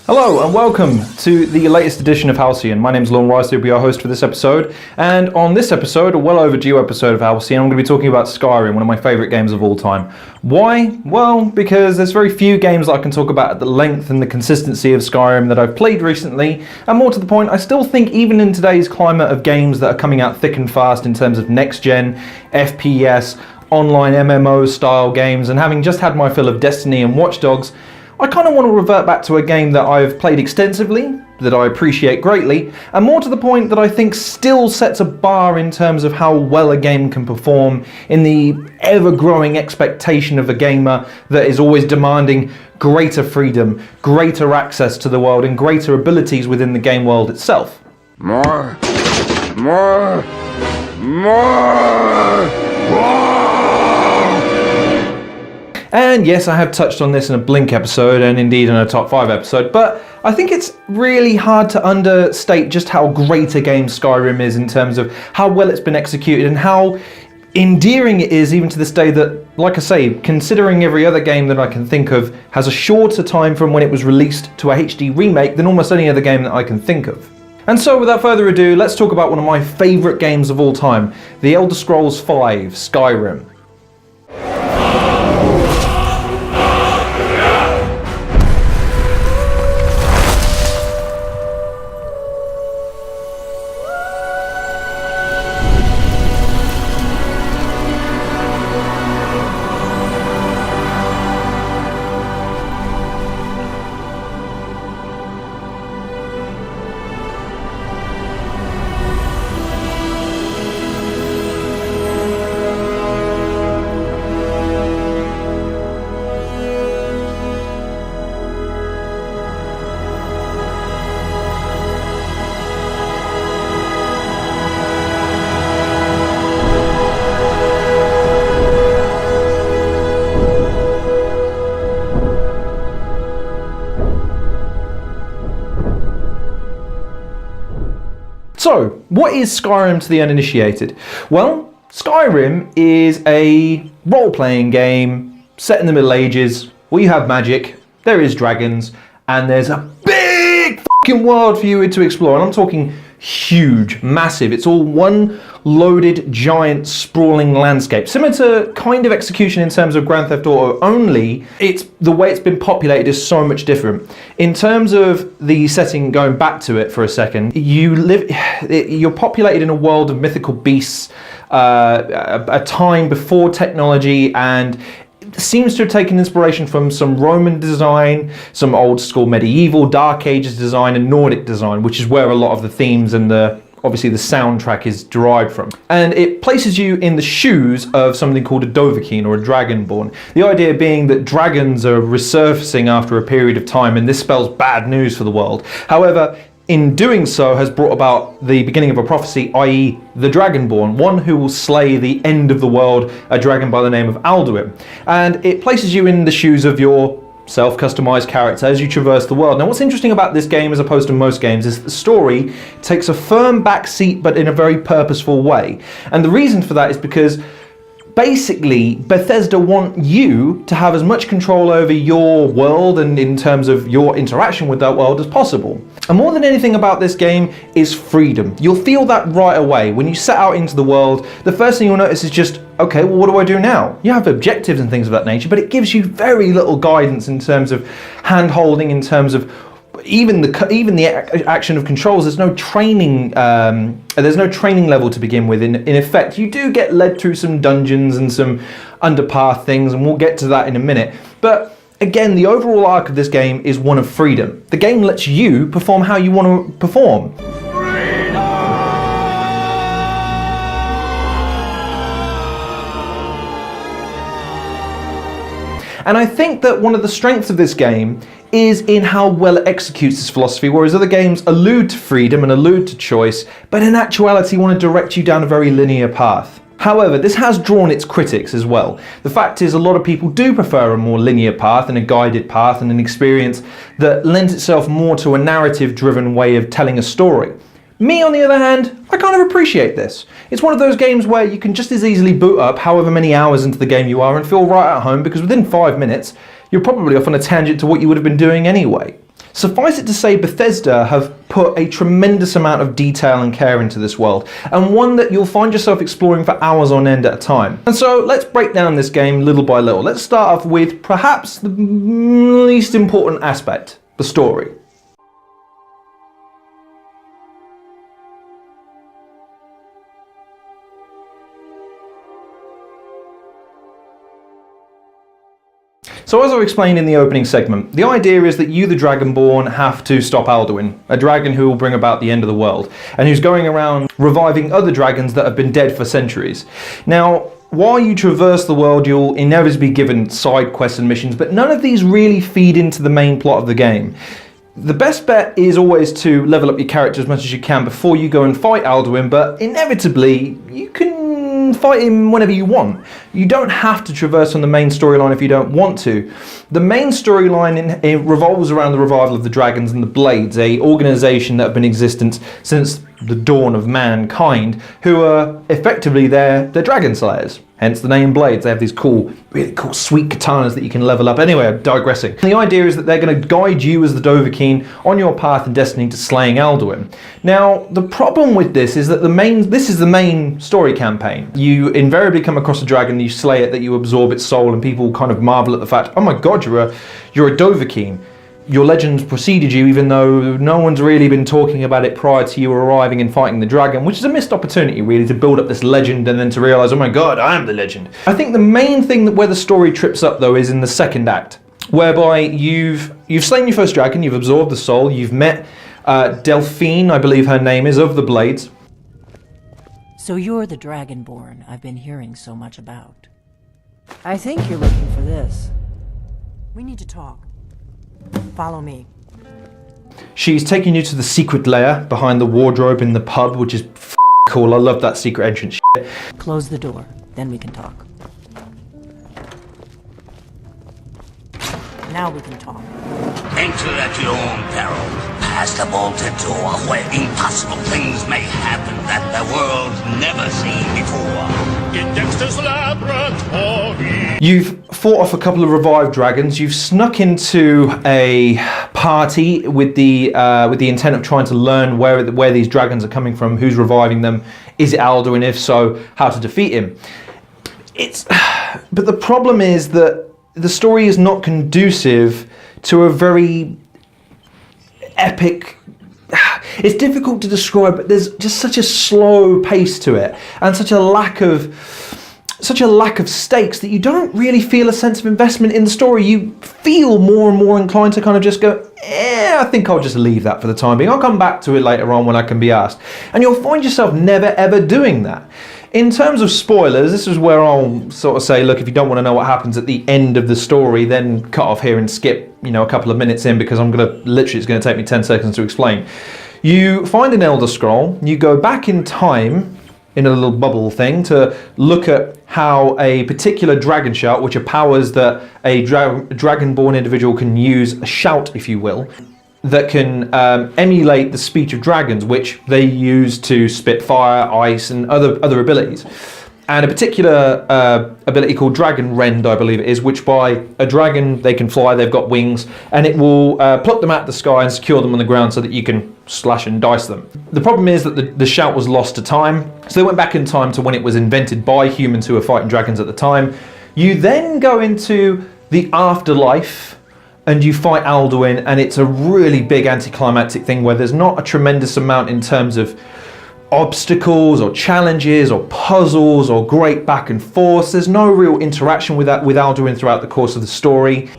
Hello and welcome to the latest edition of Halcyon. My name is Lauren Rice, I'll be your host for this episode. And on this episode, a well overdue episode of Halcyon, I'm going to be talking about Skyrim, one of my favourite games of all time. Why? Well, because there's very few games that I can talk about at the length and the consistency of Skyrim that I've played recently. And more to the point, I still think even in today's climate of games that are coming out thick and fast in terms of next-gen, FPS, online MMO style games, and having just had my fill of Destiny and Watch Dogs, I kind of want to revert back to a game that I've played extensively, that I appreciate greatly, and more to the point that I think still sets a bar in terms of how well a game can perform in the ever-growing expectation of a gamer that is always demanding greater freedom, greater access to the world, and greater abilities within the game world itself. More. And yes, I have touched on this in a Blink episode and indeed in a Top 5 episode, but I think it's really hard to understate just how great a game Skyrim is in terms of how well it's been executed and how endearing it is even to this day that, like I say, considering every other game that I can think of has a shorter time from when it was released to a HD remake than almost any other game that I can think of. And so without further ado, let's talk about one of my favourite games of all time, The Elder Scrolls V: Skyrim. So, what is Skyrim to the uninitiated? Well, Skyrim is a role-playing game set in the Middle Ages where you have magic, there is dragons, and there's a big fucking world for you to explore. And I'm talking huge, massive. It's all one loaded, giant, sprawling landscape. Similar to kind of execution in terms of Grand Theft Auto, only the way it's been populated is so much different. In terms of the setting, going back to it for a second, you're populated in a world of mythical beasts, a time before technology, and seems to have taken inspiration from some Roman design, some old school medieval, Dark Ages design, and Nordic design, which is where a lot of the themes and obviously the soundtrack is derived from. And it places you in the shoes of something called a Dovahkiin, or a Dragonborn. The idea being that dragons are resurfacing after a period of time, and this spells bad news for the world. However, in doing so has brought about the beginning of a prophecy, i.e. the Dragonborn, one who will slay the end of the world, a dragon by the name of Alduin. And it places you in the shoes of your self-customized character as you traverse the world. Now, what's interesting about this game as opposed to most games is that the story takes a firm backseat but in a very purposeful way. And the reason for that is because basically, Bethesda want you to have as much control over your world and in terms of your interaction with that world as possible. And more than anything about this game is freedom. You'll feel that right away. When you set out into the world, the first thing you'll notice is just, okay, well, what do I do now? You have objectives and things of that nature, but it gives you very little guidance in terms of hand-holding, in terms of even the action of controls. There's no training. There's no training level to begin with. In effect, you do get led through some dungeons and some underpath things, and we'll get to that in a minute. But again, the overall arc of this game is one of freedom. The game lets you perform how you want to perform. And I think that one of the strengths of this game is in how well it executes this philosophy, whereas other games allude to freedom and allude to choice, but in actuality want to direct you down a very linear path. However, this has drawn its critics as well. The fact is, a lot of people do prefer a more linear path and a guided path and an experience that lends itself more to a narrative-driven way of telling a story. Me, on the other hand, I kind of appreciate this. It's one of those games where you can just as easily boot up however many hours into the game you are and feel right at home, because within 5 minutes, you're probably off on a tangent to what you would have been doing anyway. Suffice it to say, Bethesda have put a tremendous amount of detail and care into this world, and one that you'll find yourself exploring for hours on end at a time. And so let's break down this game little by little. Let's start off with perhaps the least important aspect, the story. So as I explained in the opening segment, the idea is that you, the Dragonborn, have to stop Alduin, a dragon who will bring about the end of the world, and who's going around reviving other dragons that have been dead for centuries. Now, while you traverse the world, you'll inevitably be given side quests and missions, but none of these really feed into the main plot of the game. The best bet is always to level up your character as much as you can before you go and fight Alduin, but inevitably you can fight him whenever you want. You don't have to traverse on the main storyline if you don't want to. The main storyline revolves around the revival of the Dragons and the Blades, a organisation that have been in existence since the dawn of mankind, who are effectively they're dragon slayers. Hence the name Blades. They have these really cool, sweet katanas that you can level up. Anyway, I'm digressing. And the idea is that they're going to guide you as the Dovahkiin on your path and destiny to slaying Alduin. Now, the problem with this is that this is the main story campaign. You invariably come across a dragon, you slay it, that you absorb its soul, and people kind of marvel at the fact, oh my god, you're a Dovahkiin. Your legends preceded you, even though no one's really been talking about it prior to you arriving and fighting the dragon, which is a missed opportunity really to build up this legend and then to realise, oh my god, I am the legend. I think the main thing where the story trips up though is in the second act, whereby you've slain your first dragon, you've absorbed the soul, you've met Delphine, I believe her name is, of the Blades. So you're the Dragonborn I've been hearing so much about. I think you're looking for this. We need to talk. Follow me. She's taking you to the secret lair behind the wardrobe in the pub, which is cool. I love that secret entrance shit. Close the door, then we can talk. Now we can talk. Enter at your own peril. Past the bolted door where impossible things may happen that the world's never seen before. In Dexter's laboratory. You've fought off a couple of revived dragons. You've snuck into a party with the intent of trying to learn where these dragons are coming from, who's reviving them, is it Alduin? If so, how to defeat him. But the problem is that the story is not conducive to a very epic. It's difficult to describe, but there's just such a slow pace to it, and such a lack of stakes that you don't really feel a sense of investment in the story. You feel more and more inclined to kind of just go, I think I'll just leave that for the time being. I'll come back to it later on when I can be asked. And you'll find yourself never ever doing that. In terms of spoilers, this is where I'll sort of say, look, if you don't want to know what happens at the end of the story, then cut off here and skip, a couple of minutes in, because it's going to take me 10 seconds to explain. You find an Elder Scroll, you go back in time in a little bubble thing to look at how a particular dragon shout, which are powers that a dragonborn individual can use, a shout if you will, that can emulate the speech of dragons, which they use to spit fire, ice, and other abilities. And a particular ability called Dragon Rend, I believe it is, which by a dragon, they can fly, they've got wings, and it will pluck them out of the sky and secure them on the ground so that you can slash and dice them. The problem is that the shout was lost to time, so they went back in time to when it was invented by humans who were fighting dragons at the time. You then go into the afterlife, and you fight Alduin, and it's a really big anticlimactic thing where there's not a tremendous amount in terms of obstacles or challenges or puzzles or great back and forth. There's no real interaction with Alduin throughout the course of the story.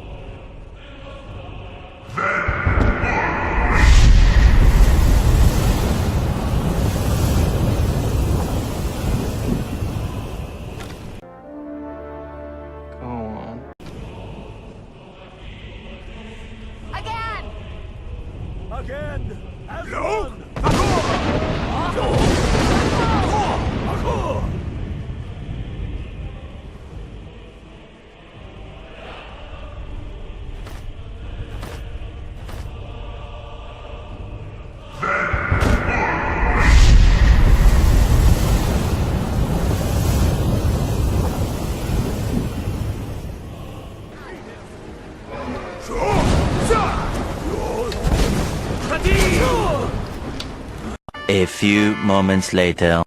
few moments later.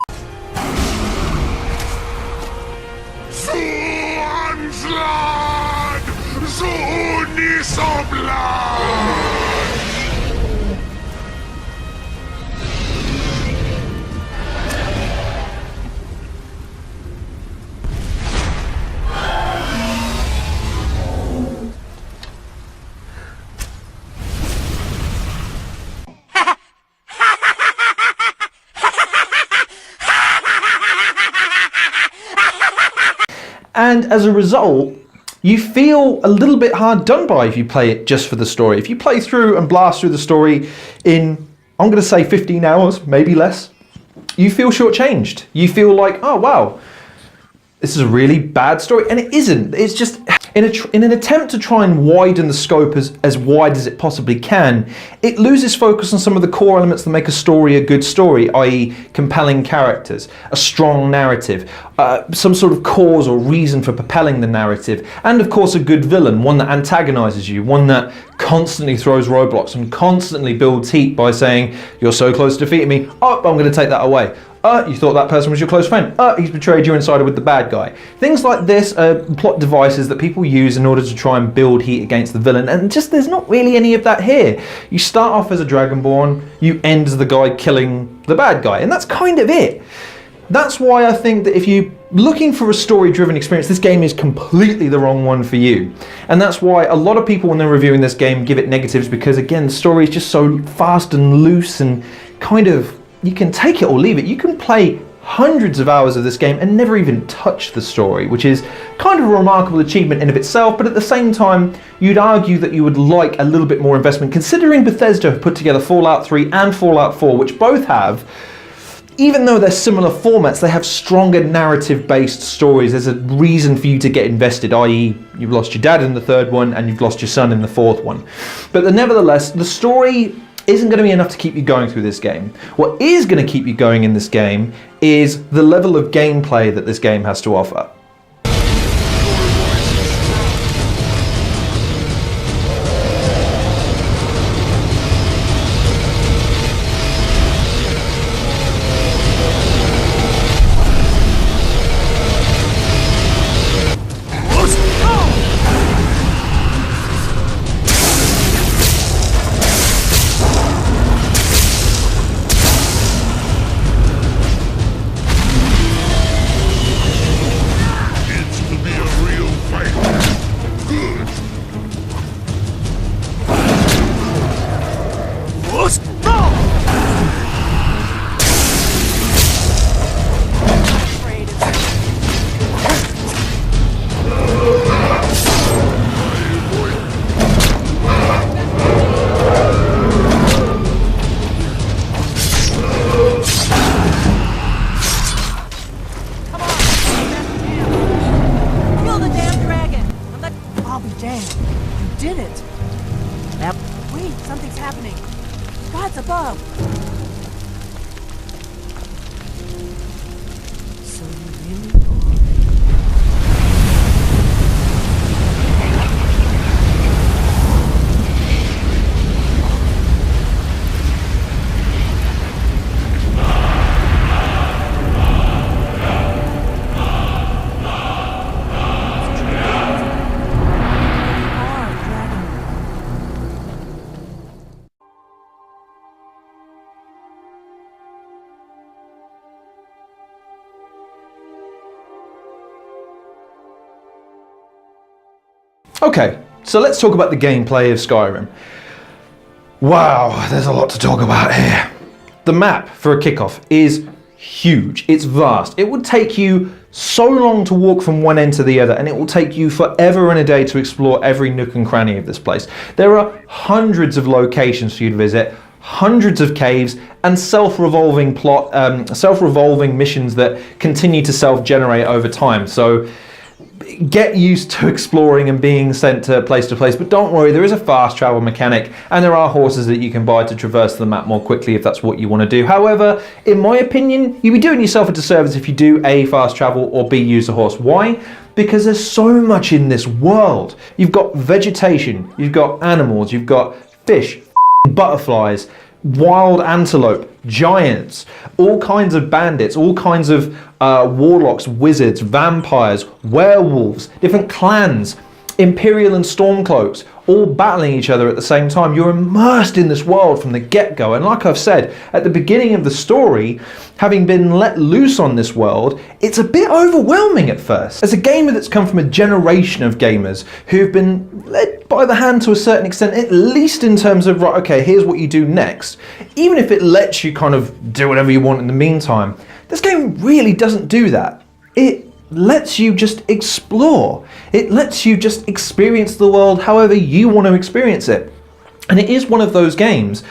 And as a result, you feel a little bit hard done by if you play it just for the story. If you play through and blast through the story in, I'm going to say 15 hours, maybe less, you feel shortchanged. You feel like, oh wow, this is a really bad story. And it isn't. It's just, in an attempt to try and widen the scope as wide as it possibly can, it loses focus on some of the core elements that make a story a good story, i.e. compelling characters, a strong narrative, some sort of cause or reason for propelling the narrative, and of course a good villain, one that antagonizes you, one that constantly throws roadblocks and constantly builds heat by saying, you're so close to defeating me, oh, I'm going to take that away. You thought that person was your close friend. He's betrayed you and sided with the bad guy. Things like this are plot devices that people use in order to try and build heat against the villain, and just there's not really any of that here. You start off as a Dragonborn, you end as the guy killing the bad guy, and that's kind of it. That's why I think that if you're looking for a story-driven experience, this game is completely the wrong one for you. And that's why a lot of people, when they're reviewing this game, give it negatives, because again, the story is just so fast and loose and kind of, you can take it or leave it. You can play hundreds of hours of this game and never even touch the story, which is kind of a remarkable achievement in of itself, but at the same time, you'd argue that you would like a little bit more investment, considering Bethesda have put together Fallout 3 and Fallout 4, which both have, even though they're similar formats, they have stronger narrative-based stories. There's a reason for you to get invested, i.e. you've lost your dad in the third one and you've lost your son in the fourth one. But nevertheless, the story isn't going to be enough to keep you going through this game. What is going to keep you going in this game is the level of gameplay that this game has to offer. Okay, so let's talk about the gameplay of Skyrim. Wow, there's a lot to talk about here. The map, for a kickoff, is huge. It's vast. It would take you so long to walk from one end to the other, and it will take you forever and a day to explore every nook and cranny of this place. There are hundreds of locations for you to visit, hundreds of caves, and self-revolving missions that continue to self-generate over time. So get used to exploring and being sent to place, but don't worry, there is a fast travel mechanic, and there are horses that you can buy to traverse the map more quickly if that's what you want to do. However, in my opinion, you'll be doing yourself a disservice if you do A, fast travel, or B, use a horse. Why? Because there's so much in this world. You've got vegetation, you've got animals, you've got fish, butterflies, wild antelope, giants, all kinds of bandits, all kinds of warlocks, wizards, vampires, werewolves, different clans, Imperial and Stormcloaks, all battling each other at the same time. You're immersed in this world from the get-go, and like I've said, at the beginning of the story, having been let loose on this world, it's a bit overwhelming at first. As a gamer that's come from a generation of gamers who've been led by the hand to a certain extent, at least in terms of, right, okay, here's what you do next, even if it lets you kind of do whatever you want in the meantime, this game really doesn't do that. It lets you just explore. It lets you just experience the world however you want to experience it. And it is one of those games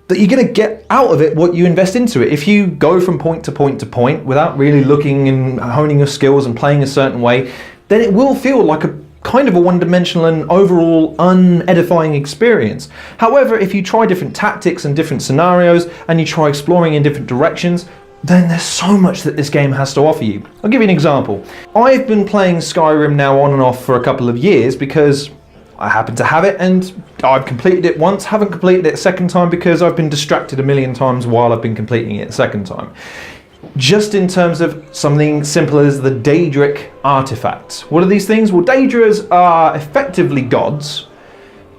that you're going to get out of it what you invest into it. If you go from point to point to point without really looking and honing your skills and playing a certain way, then it will feel like a kind of a one-dimensional and overall unedifying experience. However, if you try different tactics and different scenarios and you try exploring in different directions, then there's so much that this game has to offer you. I'll give you an example. I've been playing Skyrim now on and off for a couple of years because I happen to have it, and I've completed it once, haven't completed it a second time because I've been distracted a million times while I've been completing it a second time. Just in terms of something simple as the Daedric artifacts. What are these things? Well, Daedras are effectively gods,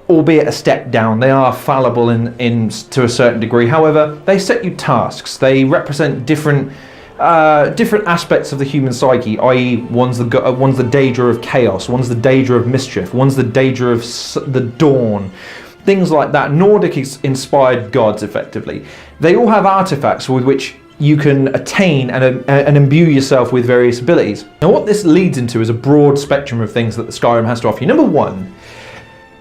albeit a step down. They are fallible to a certain degree. However, they set you tasks. They represent different aspects of the human psyche, i.e. one's the Daedra of chaos, one's the Daedra of mischief, one's the Daedra of the dawn, things like that. Nordic inspired gods, effectively. They all have artifacts with which you can attain and imbue yourself with various abilities. Now what this leads into is a broad spectrum of things that the Skyrim has to offer you. Number one,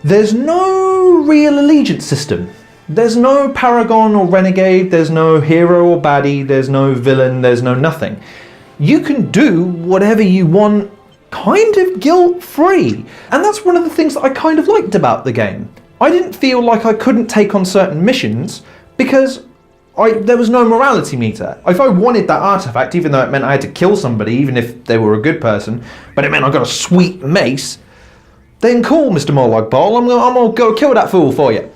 there's no real allegiance system. There's no paragon or renegade, there's no hero or baddie, there's no villain, there's no nothing. You can do whatever you want, kind of guilt-free. And that's one of the things that I kind of liked about the game. I didn't feel like I couldn't take on certain missions because there was no morality meter. If I wanted that artifact, even though it meant I had to kill somebody, even if they were a good person, but it meant I got a sweet mace, then cool, Mr. Molag Ball, I'm gonna go kill that fool for you.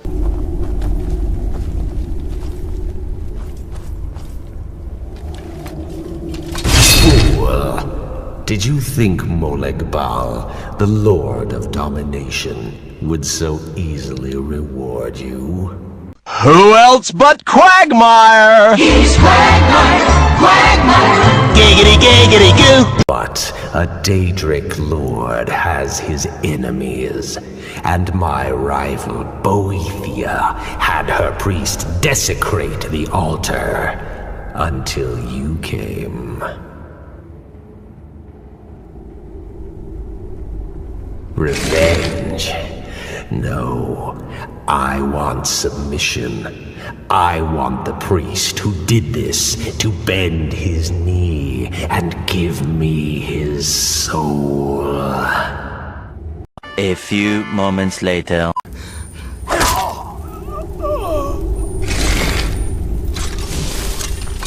Fool! Did you think Molag Bal, the Lord of Domination, would so easily reward you? Who else but Quagmire? He's Quagmire! Giggity giggity goo! But a Daedric Lord has his enemies, and my rival Boethia had her priest desecrate the altar until you came. Revenge? No, I want submission. I want the priest who did this to bend his knee and give me his soul. A few moments later.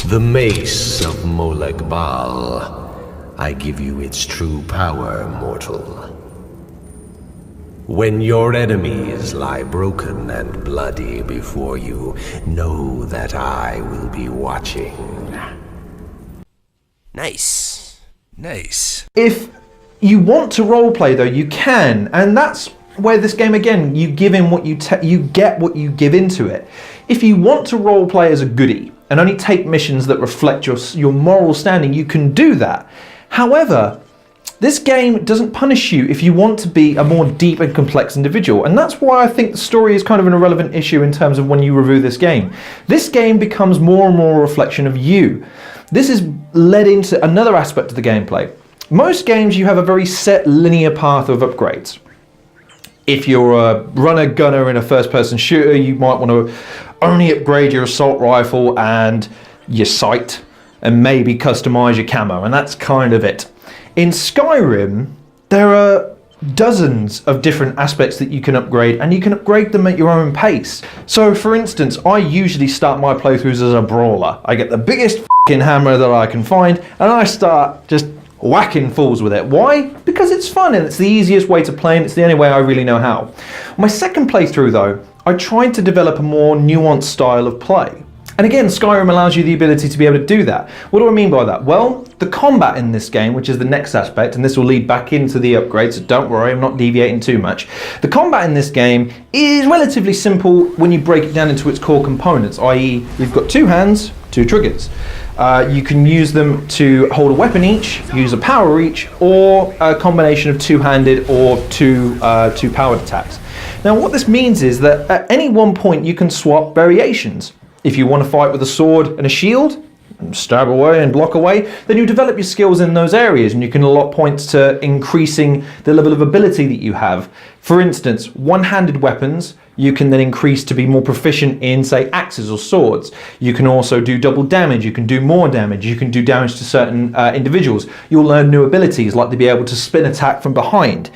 The mace of Molag Bal. I give you its true power, mortal. When your enemies lie broken and bloody before you, know that I will be watching. Nice. Nice. If you want to roleplay though, you can, and that's where this game, again, you give in what you get what you give into it. If you want to roleplay as a goodie and only take missions that reflect your moral standing, you can do that. However, this game doesn't punish you if you want to be a more deep and complex individual, and that's why I think the story is kind of an irrelevant issue in terms of when you review this game. This game becomes more and more a reflection of you. This is led into another aspect of the gameplay. Most games you have a very set linear path of upgrades. If you're a runner-gunner in a first-person shooter, you might want to only upgrade your assault rifle and your sight, and maybe customize your camo, and that's kind of it. In Skyrim, there are dozens of different aspects that you can upgrade, and you can upgrade them at your own pace. So for instance, I usually start my playthroughs as a brawler. I get the biggest f***ing hammer that I can find, and I start just whacking fools with it. Why? Because it's fun and it's the easiest way to play, and it's the only way I really know how. My second playthrough though, I tried to develop a more nuanced style of play. And again, Skyrim allows you the ability to be able to do that. What do I mean by that? Well, the combat in this game, which is the next aspect, and this will lead back into the upgrades, so don't worry, I'm not deviating too much. The combat in this game is relatively simple when you break it down into its core components, i.e. we've got 2 hands, 2 triggers. You can use them to hold a weapon each, use a power each, or a combination of 2-handed or two powered attacks. Now what this means is that at any one point you can swap variations. If you want to fight with a sword and a shield, and stab away and block away, then you develop your skills in those areas and you can allot points to increasing the level of ability that you have. For instance, one-handed weapons, you can then increase to be more proficient in, say, axes or swords. You can also do double damage, you can do more damage, you can do damage to certain individuals. You'll learn new abilities like to be able to spin attack from behind.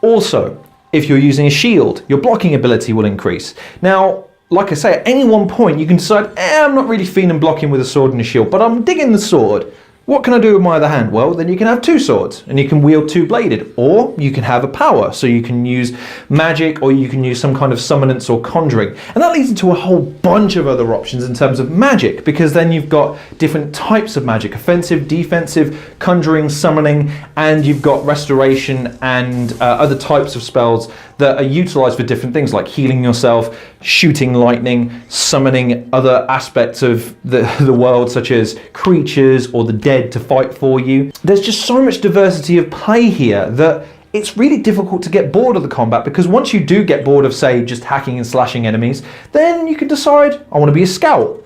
Also, if you're using a shield, your blocking ability will increase. Now, like I say, at any one point you can decide, I'm not really feeling blocking with a sword and a shield, but I'm digging the sword. What can I do with my other hand? Well, then you can have 2 swords and you can wield 2-bladed, or you can have a power, so you can use magic or you can use some kind of summonance or conjuring. And that leads into a whole bunch of other options in terms of magic, because then you've got different types of magic: offensive, defensive, conjuring, summoning, and you've got restoration and other types of spells that are utilized for different things like healing yourself, shooting lightning, summoning other aspects of the world such as creatures or the dead to fight for you. There's just so much diversity of play here that it's really difficult to get bored of the combat, because once you do get bored of, say, just hacking and slashing enemies, then you can decide, I want to be a scout.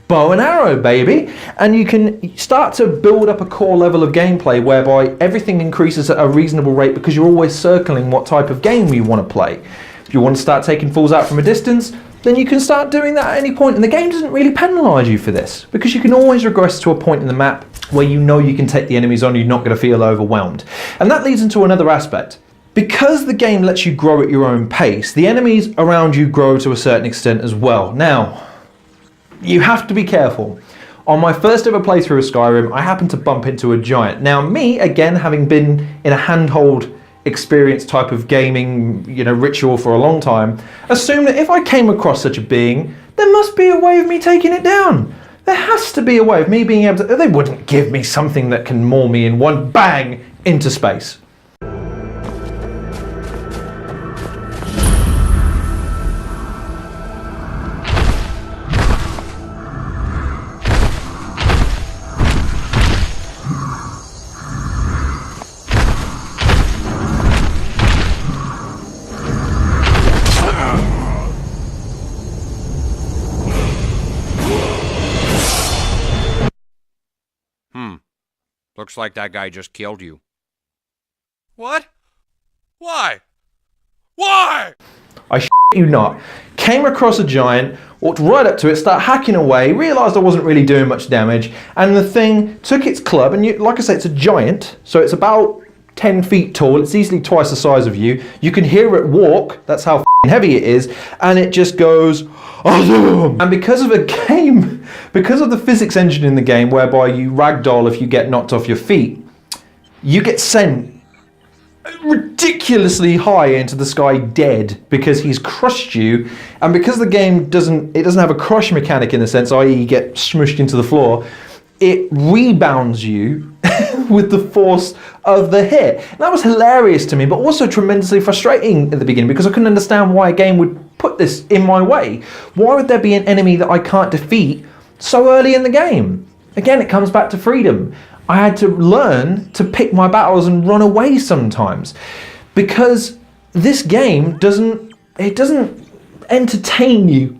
Bow and arrow, baby. And you can start to build up a core level of gameplay whereby everything increases at a reasonable rate because you're always circling what type of game you want to play. If you want to start taking fools out from a distance, then you can start doing that at any point, and the game doesn't really penalise you for this because you can always regress to a point in the map where you know you can take the enemies on, you're not going to feel overwhelmed. And that leads into another aspect. Because the game lets you grow at your own pace, the enemies around you grow to a certain extent as well. Now, you have to be careful. On my first ever playthrough of Skyrim, I happened to bump into a giant. Now me, again, having been in a handhold experience type of gaming, ritual for a long time, assumed that if I came across such a being, there must be a way of me taking it down. There has to be a way of me being able to, they wouldn't give me something that can maul me in one bang into space. Looks like that guy just killed you. What? Why? Why? I shit you not. Came across a giant, walked right up to it, started hacking away, realised I wasn't really doing much damage, and the thing took its club, and like I say, it's a giant, so it's about 10 feet tall, it's easily twice the size of you. You can hear it walk, that's how heavy it is, and it just goes, and because of a game, because of the physics engine in the game whereby you ragdoll if you get knocked off your feet, you get sent ridiculously high into the sky dead because he's crushed you, and because the game doesn't have a crush mechanic in the sense, i.e. you get smushed into the floor, it rebounds you with the force of the hit. And that was hilarious to me, but also tremendously frustrating at the beginning because I couldn't understand why a game would put this in my way. Why would there be an enemy that I can't defeat so early in the game? Again, it comes back to freedom. I had to learn to pick my battles and run away sometimes because this game doesn't entertain you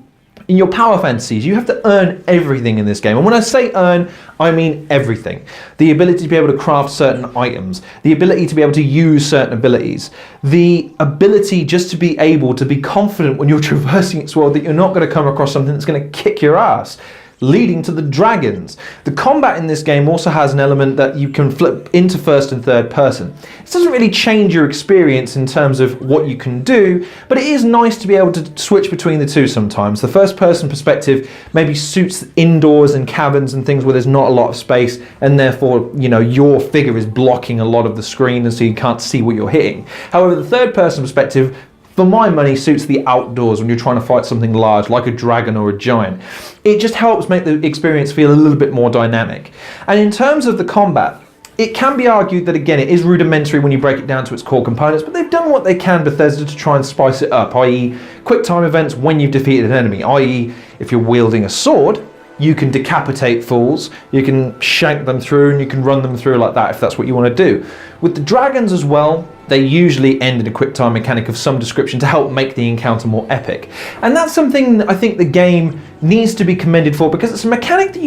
in your power fantasies. You have to earn everything in this game. And when I say earn, I mean everything. The ability to be able to craft certain items, the ability to be able to use certain abilities, the ability just to be able to be confident when you're traversing its world that you're not going to come across something that's going to kick your ass, leading to the dragons. The combat in this game also has an element that you can flip into first and third person. It doesn't really change your experience in terms of what you can do, but it is nice to be able to switch between the two sometimes. The first person perspective maybe suits indoors and cabins and things where there's not a lot of space, and therefore, your figure is blocking a lot of the screen and so you can't see what you're hitting. However, the third person perspective for my money, suits the outdoors when you're trying to fight something large, like a dragon or a giant. It just helps make the experience feel a little bit more dynamic. And in terms of the combat, it can be argued that, again, it is rudimentary when you break it down to its core components, but they've done what they can, Bethesda, to try and spice it up, i.e. quick time events when you've defeated an enemy, i.e. if you're wielding a sword, you can decapitate fools, you can shank them through, and you can run them through like that if that's what you want to do. With the dragons as well, they usually end in a quick time mechanic of some description to help make the encounter more epic. And that's something that I think the game needs to be commended for, because it's a mechanic that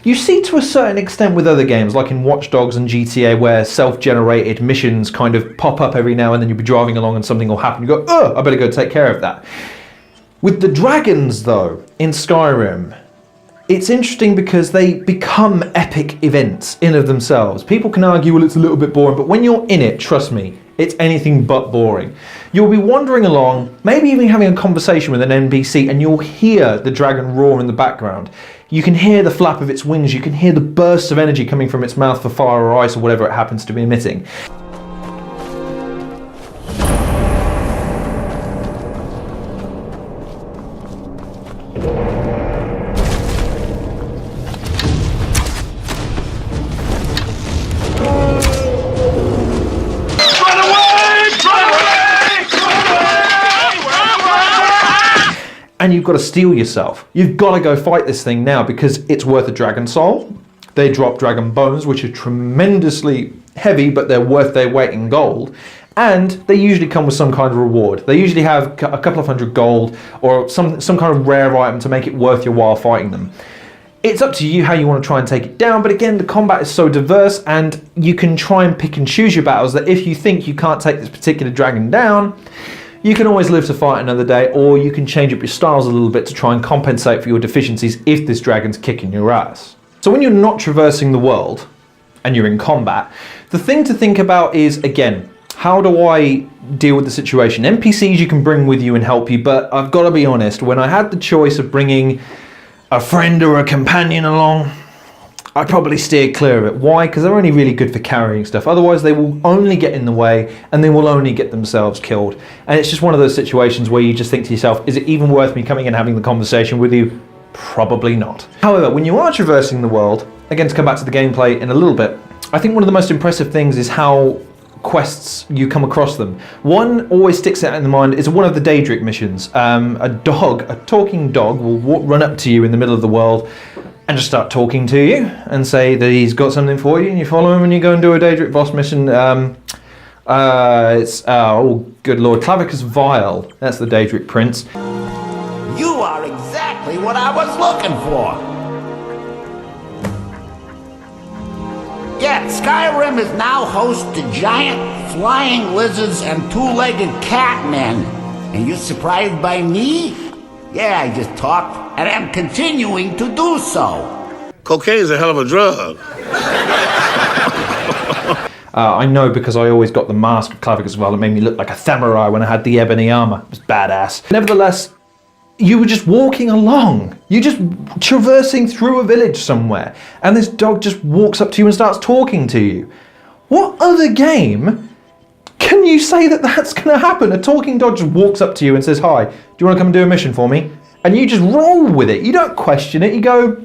you see to a certain extent with other games, like in Watch Dogs and GTA, where self-generated missions kind of pop up every now and then. You'll be driving along and something will happen. You go, oh, I better go take care of that. With the dragons, though, in Skyrim, it's interesting because they become epic events in of themselves. People can argue, well, it's a little bit boring, but when you're in it, trust me, it's anything but boring. You'll be wandering along, maybe even having a conversation with an NPC, and you'll hear the dragon roar in the background. You can hear the flap of its wings, you can hear the bursts of energy coming from its mouth for fire or ice or whatever it happens to be emitting. And you've got to steel yourself. You've got to go fight this thing now because it's worth a dragon soul. They drop dragon bones, which are tremendously heavy, but they're worth their weight in gold. And they usually come with some kind of reward. They usually have a couple of hundred gold or some kind of rare item to make it worth your while fighting them. It's up to you how you want to try and take it down, but again, the combat is so diverse and you can try and pick and choose your battles that if you think you can't take this particular dragon down, you can always live to fight another day, or you can change up your styles a little bit to try and compensate for your deficiencies if this dragon's kicking your ass. So when you're not traversing the world and you're in combat, the thing to think about is, again, how do I deal with the situation? NPCs you can bring with you and help you, but I've got to be honest, when I had the choice of bringing a friend or a companion along, I'd probably steer clear of it. Why? Because they're only really good for carrying stuff. Otherwise, they will only get in the way and they will only get themselves killed. And it's just one of those situations where you just think to yourself, is it even worth me coming and having the conversation with you? Probably not. However, when you are traversing the world, again, to come back to the gameplay in a little bit, I think one of the most impressive things is how quests you come across them. One always sticks out in the mind is one of the Daedric missions. A talking dog will run up to you in the middle of the world and just start talking to you and say that he's got something for you, and you follow him and you go and do a Daedric boss mission. Oh good lord, Clavicus Vile, that's the Daedric prince. You are exactly what I was looking for. Yeah, Skyrim is now host to giant flying lizards and two-legged catmen. And you surprised by me? Yeah, I just talked, and I'm continuing to do so. Cocaine's a hell of a drug. I know because I always got the mask of Clavicus Vile. It made me look like a samurai when I had the ebony armor. It was badass. Nevertheless, you were just walking along. You're just traversing through a village somewhere, and this dog just walks up to you and starts talking to you. What other game can you say that that's going to happen? A talking dog just walks up to you and says, hi, do you want to come and do a mission for me? And you just roll with it. You don't question it. You go,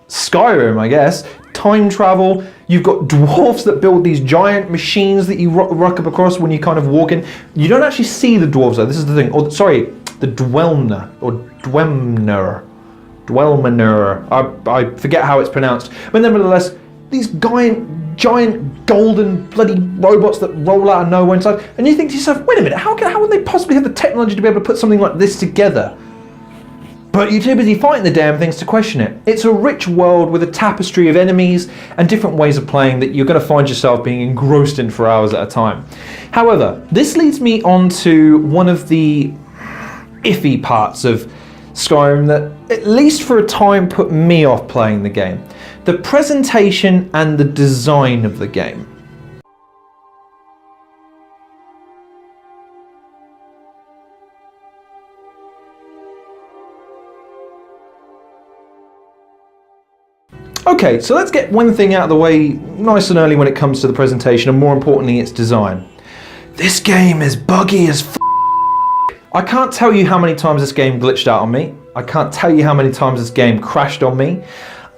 Skyrim, I guess. Time travel. You've got dwarfs that build these giant machines that you rock up across when you kind of walk in. You don't actually see the dwarves though. This is the thing. Or, sorry, the Dwelmner or Dwemner. I forget how it's pronounced. But nevertheless, these giant golden bloody robots that roll out of nowhere inside, and you think to yourself, wait a minute, how would they possibly have the technology to be able to put something like this together? But you're too busy fighting the damn things to question it. It's a rich world with a tapestry of enemies and different ways of playing that you're going to find yourself being engrossed in for hours at a time. However, this leads me on to one of the iffy parts of Skyrim that, at least for a time, put me off playing the game. The presentation and the design of the game. Okay, so let's get one thing out of the way nice and early when it comes to the presentation, and more importantly, its design. This game is buggy as f***. I can't tell you how many times this game glitched out on me. I can't tell you how many times this game crashed on me.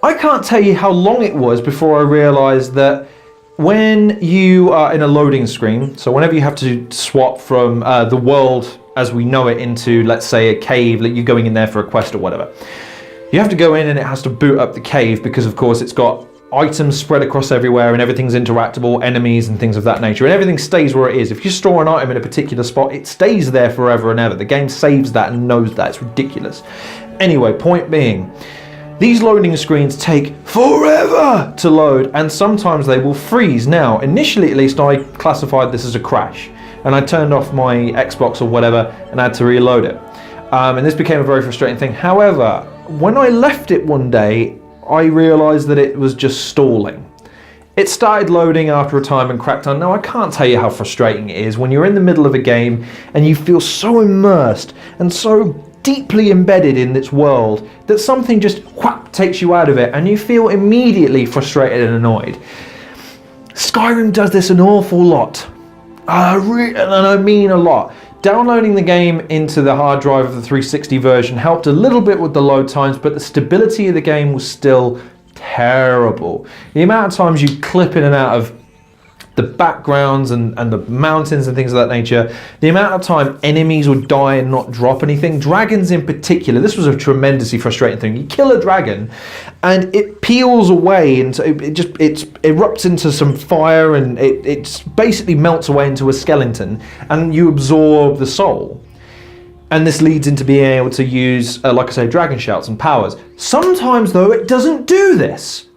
I can't tell you how long it was before I realised that when you are in a loading screen, so whenever you have to swap from the world as we know it into, let's say, a cave, like you're going in there for a quest or whatever, you have to go in and it has to boot up the cave because, of course, it's got items spread across everywhere and everything's interactable, enemies and things of that nature, and everything stays where it is. If you store an item in a particular spot, it stays there forever and ever. The game saves that and knows that. It's ridiculous. Anyway, point being, these loading screens take forever to load, and sometimes they will freeze. Now, initially at least, I classified this as a crash, and I turned off my Xbox or whatever and had to reload it. And this became a very frustrating thing. However, when I left it one day, I realised that it was just stalling. It started loading after a time and cracked on. Now, I can't tell you how frustrating it is when you're in the middle of a game and you feel so immersed and so deeply embedded in its world that something just whack takes you out of it and you feel immediately frustrated and annoyed. Skyrim does this an awful lot. And I mean a lot. Downloading the game into the hard drive of the 360 version helped a little bit with the load times, but the stability of the game was still terrible. The amount of times you clip in and out of the backgrounds and the mountains and things of that nature, the amount of time enemies would die and not drop anything, dragons in particular, this was a tremendously frustrating thing. You kill a dragon and it peels away and it erupts into some fire and it basically melts away into a skeleton and you absorb the soul. And this leads into being able to use, like I say, dragon shouts and powers. Sometimes though it doesn't do this.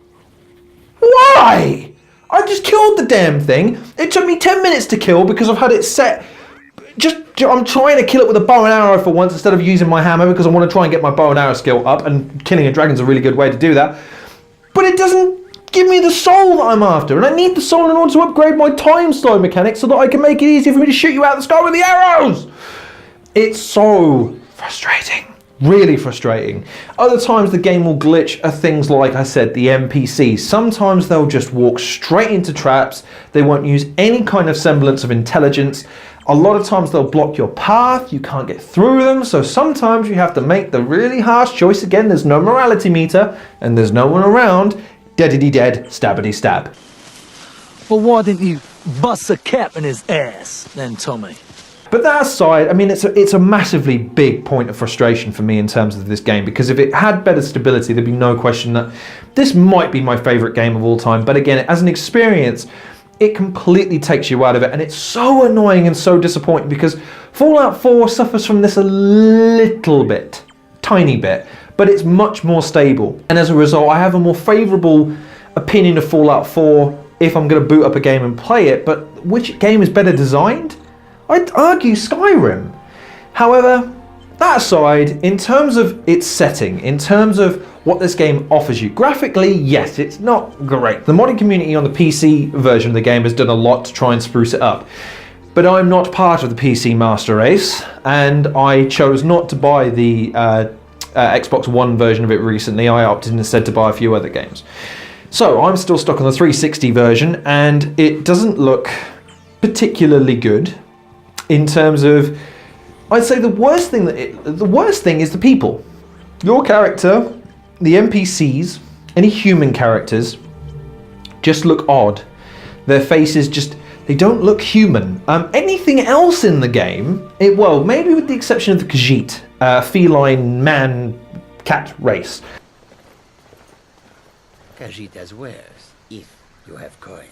Why? I just killed the damn thing. It took me 10 minutes to kill because I've had it set. I'm trying to kill it with a bow and arrow for once instead of using my hammer because I want to try and get my bow and arrow skill up, and killing a dragon's a really good way to do that. But it doesn't give me the soul that I'm after, and I need the soul in order to upgrade my time slide mechanic so that I can make it easier for me to shoot you out of the sky with the arrows. It's so frustrating. Really frustrating. Other times the game will glitch are things like I said, the NPCs. Sometimes they'll just walk straight into traps. They won't use any kind of semblance of intelligence. A lot of times they'll block your path. You can't get through them. So sometimes you have to make the really harsh choice. Again, there's no morality meter and there's no one around. Deadity dead, stabbity stab. Well, why didn't you bust a cap in his ass then, Tommy? But that aside, I mean, it's a massively big point of frustration for me in terms of this game, because if it had better stability, there'd be no question that this might be my favourite game of all time. But again, as an experience, it completely takes you out of it, and it's so annoying and so disappointing because Fallout 4 suffers from this a little bit, tiny bit, but it's much more stable. And as a result, I have a more favourable opinion of Fallout 4 if I'm going to boot up a game and play it. But which game is better designed? I'd argue Skyrim. However, that aside, in terms of its setting, in terms of what this game offers you, graphically, yes, it's not great. The modding community on the PC version of the game has done a lot to try and spruce it up. But I'm not part of the PC master race, and I chose not to buy the Xbox One version of it recently. I opted instead to buy a few other games. So I'm still stuck on the 360 version, and it doesn't look particularly good. In terms of, I'd say the worst thing is the people. Your character, the NPCs, any human characters, just look odd. Their faces they don't look human. Anything else in the game, well, maybe with the exception of the Khajiit, feline man-cat race. Khajiit has wares, if you have coin.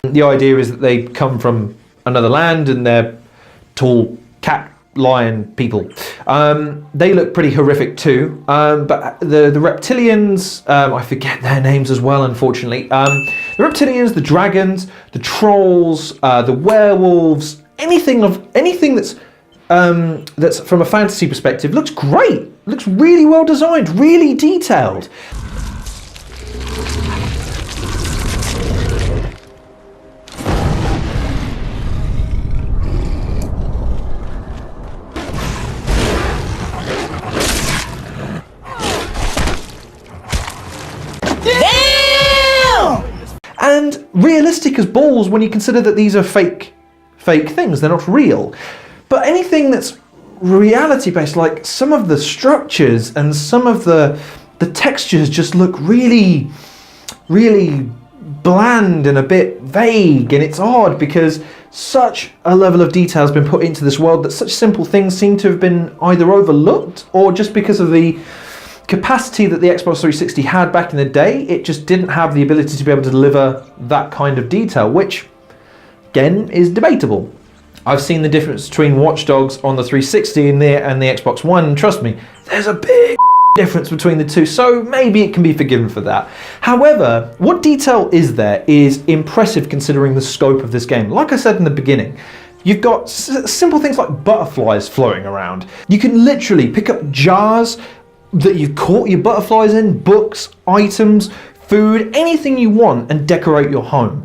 The idea is that they come from another land and they're tall cat lion people. They look pretty horrific too, but the reptilians, I forget their names as well, unfortunately. The reptilians, the dragons, the trolls, the werewolves, anything that's from a fantasy perspective looks great. Looks really well designed, really detailed. And realistic as balls when you consider that these are fake fake things, they're not real. But anything that's reality-based, like some of the structures and some of the textures just look really, really bland and a bit vague, and it's odd because such a level of detail has been put into this world that such simple things seem to have been either overlooked or just because of the capacity that the Xbox 360 had back in the day, it just didn't have the ability to be able to deliver that kind of detail, which again is debatable. I've seen the difference between Watch Dogs on the 360 and the Xbox One, and trust me, there's a big difference between the two, so maybe it can be forgiven for that. However, what detail is there is impressive considering the scope of this game. Like I said in the beginning, you've got simple things like butterflies floating around. You can literally pick up jars that you've caught your butterflies in, books, items, food, anything you want, and decorate your home.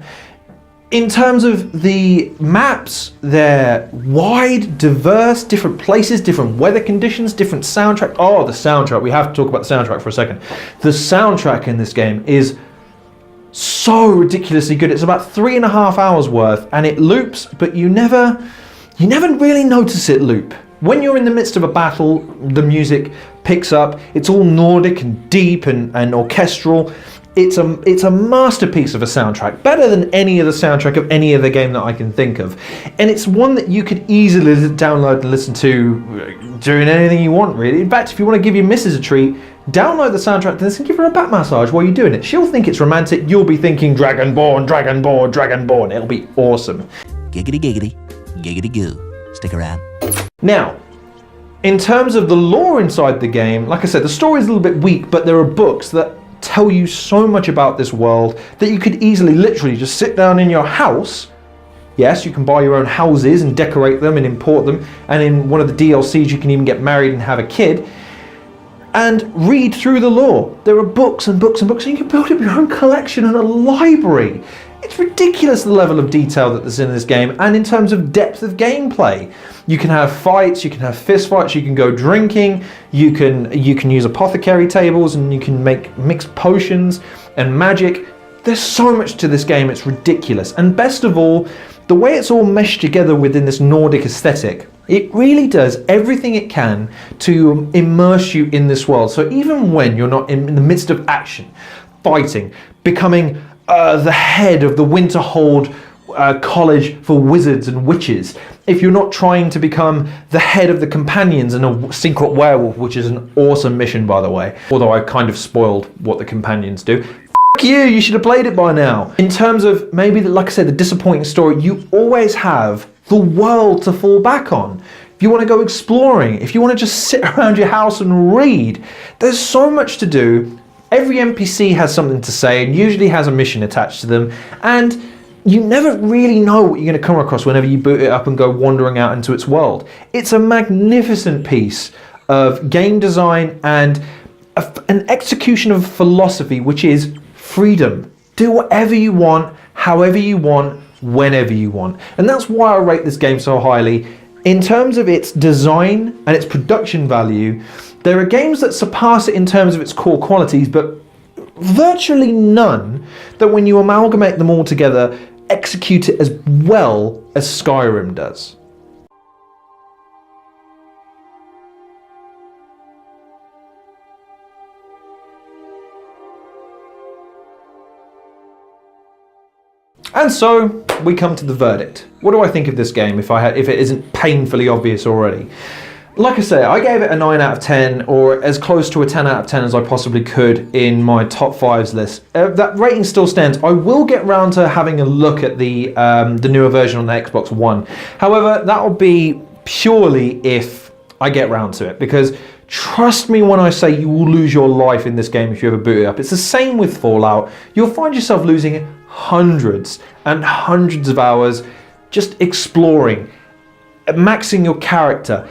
In terms of the maps, they're wide, diverse, different places, different weather conditions, different soundtrack. Oh, the soundtrack. We have to talk about the soundtrack for a second. The soundtrack in this game is so ridiculously good. It's about 3.5 hours worth, and it loops, but you never really notice it loop. When you're in the midst of a battle, the music picks up. It's all Nordic and deep and orchestral. It's a masterpiece of a soundtrack, better than any other soundtrack of any other game that I can think of. And it's one that you could easily download and listen to doing anything you want, really. In fact, if you want to give your missus a treat, download the soundtrack to this and give her a back massage while you're doing it. She'll think it's romantic, you'll be thinking Dragonborn, Dragonborn, Dragonborn. It'll be awesome. Giggity giggity, giggity goo. Stick around. Now, in terms of the lore inside the game, like I said, the story is a little bit weak, but there are books that tell you so much about this world that you could easily, literally just sit down in your house. Yes, you can buy your own houses and decorate them and import them, and in one of the DLCs you can even get married and have a kid and read through the lore. There are books and books and books, and you can build up your own collection and a library. It's ridiculous the level of detail that there's in this game, and in terms of depth of gameplay. You can have fights, you can have fist fights, you can go drinking, you can use apothecary tables, and you can make mixed potions and magic. There's so much to this game, it's ridiculous. And best of all, the way it's all meshed together within this Nordic aesthetic, it really does everything it can to immerse you in this world. So even when you're not in the midst of action, fighting, becoming the head of the Winterhold college for wizards and witches, if you're not trying to become the head of the companions in a secret werewolf, which is an awesome mission, by the way, although I kind of spoiled what the companions do. F you should have played it by now. In terms of maybe, like I said, the disappointing story, you always have the world to fall back on. If you want to go exploring, if you want to just sit around your house and read, there's so much to do. Every NPC has something to say and usually has a mission attached to them, and you never really know what you're going to come across whenever you boot it up and go wandering out into its world. It's a magnificent piece of game design and an execution of philosophy, which is freedom. Do whatever you want, however you want, whenever you want. And that's why I rate this game so highly. In terms of its design and its production value, there are games that surpass it in terms of its core qualities, but virtually none that, when you amalgamate them all together, execute it as well as Skyrim does. And so we come to the verdict. What do I think of this game if it isn't painfully obvious already? Like I say, I gave it a 9 out of 10, or as close to a 10 out of 10 as I possibly could in my top 5s list. That rating still stands. I will get round to having a look at the newer version on the Xbox One. However, that will be purely if I get round to it, because trust me when I say you will lose your life in this game if you ever boot it up. It's the same with Fallout. You'll find yourself losing hundreds and hundreds of hours just exploring, maxing your character,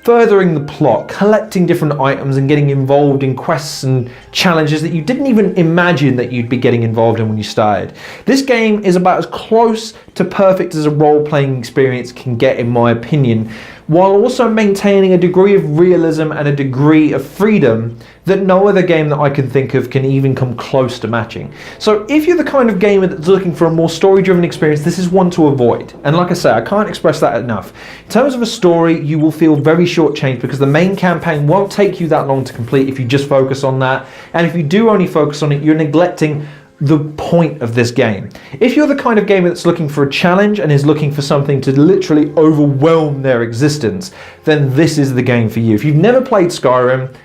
furthering the plot, collecting different items and getting involved in quests and challenges that you didn't even imagine that you'd be getting involved in when you started. This game is about as close to perfect as a role-playing experience can get, in my opinion, while also maintaining a degree of realism and a degree of freedom that no other game that I can think of can even come close to matching. So if you're the kind of gamer that's looking for a more story-driven experience, this is one to avoid. And like I say, I can't express that enough. In terms of a story, you will feel very shortchanged because the main campaign won't take you that long to complete if you just focus on that. And if you do only focus on it, you're neglecting the point of this game. If you're the kind of gamer that's looking for a challenge and is looking for something to literally overwhelm their existence, then this is the game for you. If you've never played Skyrim,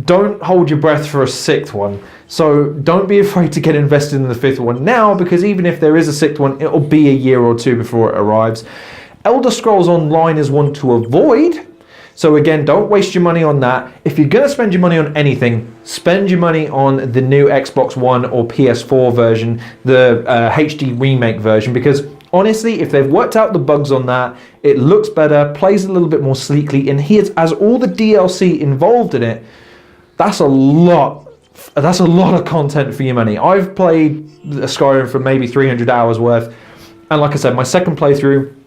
don't hold your breath for a 6th one. So don't be afraid to get invested in the 5th one now, because even if there is a 6th one, it'll be a year or two before it arrives. Elder Scrolls Online is one to avoid. So again, don't waste your money on that. If you're going to spend your money on anything, spend your money on the new Xbox One or PS4 version, the HD remake version, because honestly, if they've worked out the bugs on that, it looks better, plays a little bit more sleekly, and has all the DLC involved in it. That's a lot of content for your money. I've played Skyrim for maybe 300 hours worth, and like I said, my second playthrough,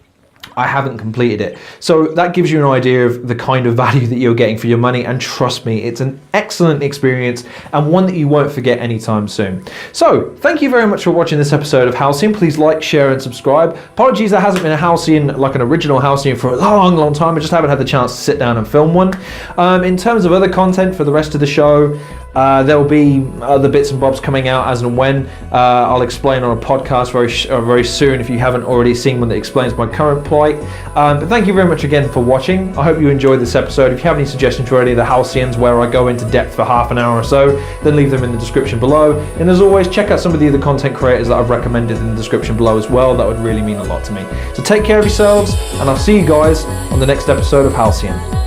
I haven't completed it. So that gives you an idea of the kind of value that you're getting for your money, and trust me, it's an excellent experience and one that you won't forget anytime soon. So thank you very much for watching this episode of Halcyon. Please like, share and subscribe. Apologies there hasn't been a Halcyon, like an original Halcyon, for a long time. I just haven't had the chance to sit down and film one. In terms of other content for the rest of the show, there will be other bits and bobs coming out as and when. I'll explain on a podcast very soon if you haven't already seen one that explains my current plight. But thank you very much again for watching. I hope you enjoyed this episode. If you have any suggestions for any of the Halcyons where I go into depth for half an hour or so, then leave them in the description below. And as always, check out some of the other content creators that I've recommended in the description below as well. That would really mean a lot to me. So take care of yourselves, and I'll see you guys on the next episode of Halcyon.